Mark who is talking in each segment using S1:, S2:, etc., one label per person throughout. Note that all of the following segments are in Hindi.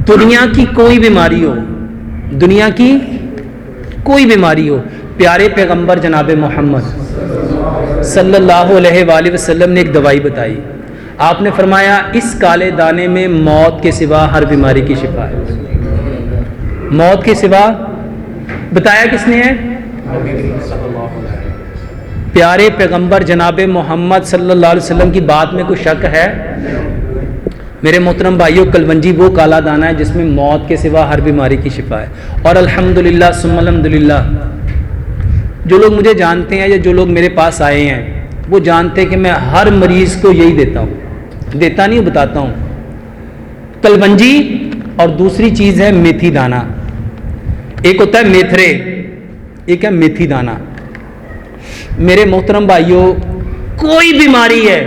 S1: दुनिया की कोई बीमारी हो, दुनिया की कोई बीमारी हो, प्यारे पैगंबर जनाब मोहम्मद सल्लल्लाहु अलैहि वसल्लम ने एक दवाई बताई। आपने फरमाया इस काले दाने में मौत के सिवा हर बीमारी की शिफा है। मौत के सिवा बताया किसने है? प्यारे पैगंबर जनाब मोहम्मद सल्लल्लाहु अलैहि वसल्लम की बात में कोई शक है? मेरे मोहतरम भाइयों, कलवंजी वो काला दाना है जिसमें मौत के सिवा हर बीमारी की शिफा है। और अल्हम्दुलिल्लाह सुम्मा अल्हम्दुलिल्लाह, जो लोग मुझे जानते हैं या जो लोग मेरे पास आए हैं वो जानते हैं कि मैं हर मरीज को यही देता हूँ, देता नहीं बताता हूँ, कलवंजी। और दूसरी चीज़ है मेथी दाना। एक होता है मेथरे, एक है मेथी दाना। मेरे मोहतरम भाइयों, कोई बीमारी है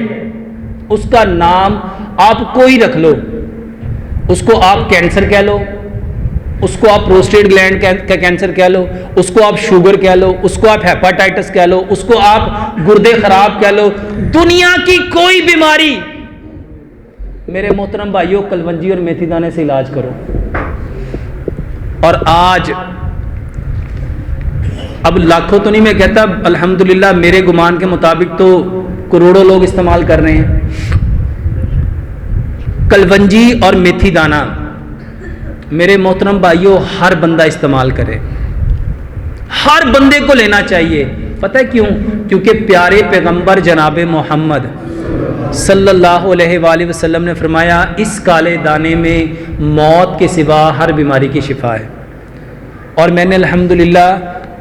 S1: उसका नाम आप कोई रख लो, उसको आप कैंसर कह लो, उसको आप प्रोस्टेट ग्लैंड का कैंसर कह लो, उसको आप शुगर कह लो, उसको आप हेपाटाइटिस कह लो, उसको आप गुर्दे खराब कह लो, दुनिया की कोई बीमारी, मेरे मोहतरम भाइयों, कलवंजी और मेथी दाने से इलाज करो। और आज अब लाखों तो नहीं मैं कहता, अल्हम्दुलिल्लाह मेरे गुमान के मुताबिक तो करोड़ों लोग इस्तेमाल कर रहे हैं कलवंजी और मेथी दाना। मेरे मोहतरम भाइयों, हर बंदा इस्तेमाल करे, हर बंदे को लेना चाहिए। पता है क्यों? क्योंकि प्यारे पैगंबर जनाब मोहम्मद सल्लल्लाहु अलैहि वसल्लम ने फरमाया इस काले दाने में मौत के सिवा हर बीमारी की शिफा है। और मैंने अल्हम्दुलिल्लाह,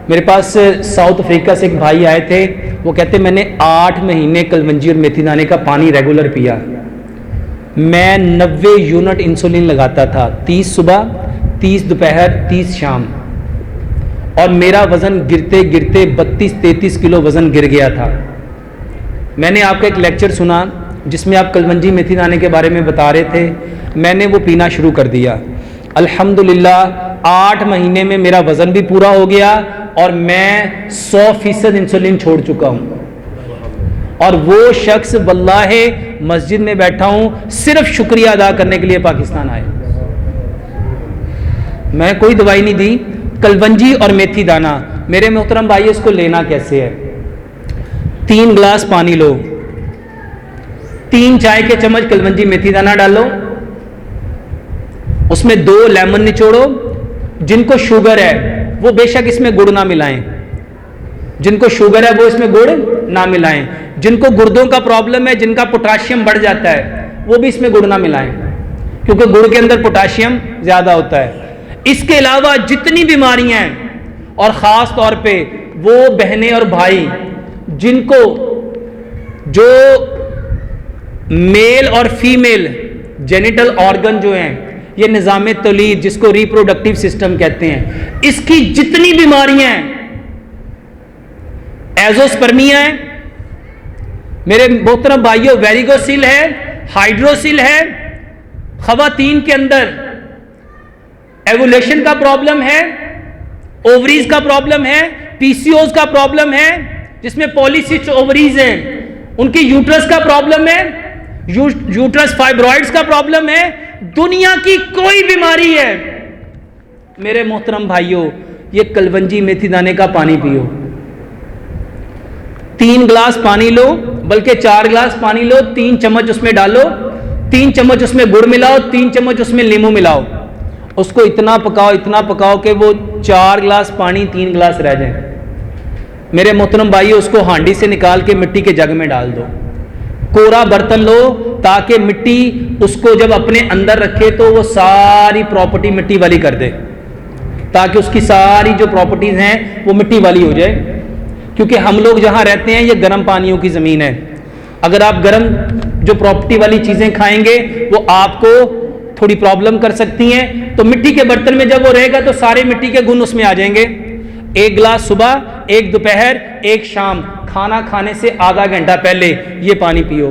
S1: मेरे पास साउथ अफ्रीका से एक भाई आए थे, वो कहते मैंने 8 महीने कलवंजी और मेथी दाने का पानी रेगुलर पिया। मैं 90 यूनिट इंसुलिन लगाता था, 30 सुबह, 30 दोपहर, 30 शाम। और मेरा वज़न गिरते गिरते 32-33 किलो वज़न गिर गया था। मैंने आपका एक लेक्चर सुना जिसमें आप कलवंजी मेथी दाने के बारे में बता रहे थे, मैंने वो पीना शुरू कर दिया। अल्हम्दुलिल्लाह 8 महीने में मेरा वज़न भी पूरा हो गया और मैं 100% इंसुलिन छोड़ चुका हूँ। और वो शख्स वल्लाहे मस्जिद में बैठा हूँ सिर्फ शुक्रिया अदा करने के लिए पाकिस्तान आए। मैं कोई दवाई नहीं दी, कलवंजी और मेथी दाना। मेरे मोहतरम भाई, इसको लेना कैसे है? 3 गिलास पानी लो, 3 चाय के चम्मच कलवंजी मेथी दाना डालो, उसमें 2 लेमन निचोड़ो। जिनको शुगर है वो बेशक इसमें गुड़ ना मिलाएं, जिनको शुगर है वो इसमें गुड़ ना मिलाएं। जिनको गुर्दों का प्रॉब्लम है, जिनका पोटाशियम बढ़ जाता है, वो भी इसमें गुड़ ना मिलाएं, क्योंकि गुड़ के अंदर पोटाशियम ज्यादा होता है। इसके अलावा जितनी बीमारियां हैं, और खास तौर पे वो बहनें और भाई जिनको जो मेल और फीमेल जेनिटल ऑर्गन जो हैं, ये निज़ाम तौलीद जिसको रिप्रोडक्टिव सिस्टम कहते हैं, इसकी जितनी बीमारियां हैं, एजोस्पर्मिया है मेरे मोहतरम भाइयों, वेरिगोसिल है, हाइड्रोसिल है, खवातीन के अंदर एवुलेशन का प्रॉब्लम है, ओवरीज का प्रॉब्लम है, पीसीओज का प्रॉब्लम है जिसमें पॉलीसिस्ट ओवरीज हैं, उनकी यूट्रस का प्रॉब्लम है, यूट्रस फाइब्रॉइड्स का प्रॉब्लम है, दुनिया की कोई बीमारी है, मेरे मोहतरम भाइयों, ये कलवंजी मेथी दाने का पानी पियो। 3 गिलास पानी लो, बल्कि 4 गिलास पानी लो, 3 चम्मच उसमें डालो, 3 चम्मच उसमें गुड़ मिलाओ, 3 चम्मच उसमें नींबू मिलाओ, उसको इतना पकाओ कि वो 4 गिलास पानी 3 गिलास रह जाए। मेरे मोहतरम भाई, उसको हांडी से निकाल के मिट्टी के जग में डाल दो, कोरा बर्तन लो, ताकि मिट्टी उसको जब अपने अंदर रखे तो वो सारी प्रॉपर्टी मिट्टी वाली कर दे, ताकि उसकी सारी जो प्रॉपर्टीज हैं वो मिट्टी वाली हो जाए। क्योंकि हम लोग जहां रहते हैं ये गर्म पानियों की जमीन है, अगर आप गर्म जो प्रॉपर्टी वाली चीजें खाएंगे वो आपको थोड़ी प्रॉब्लम कर सकती हैं। तो मिट्टी के बर्तन में जब वो रहेगा तो सारे मिट्टी के गुण उसमें आ जाएंगे। 1 गिलास सुबह, 1 दोपहर, 1 शाम, खाना खाने से आधा घंटा पहले ये पानी पियो।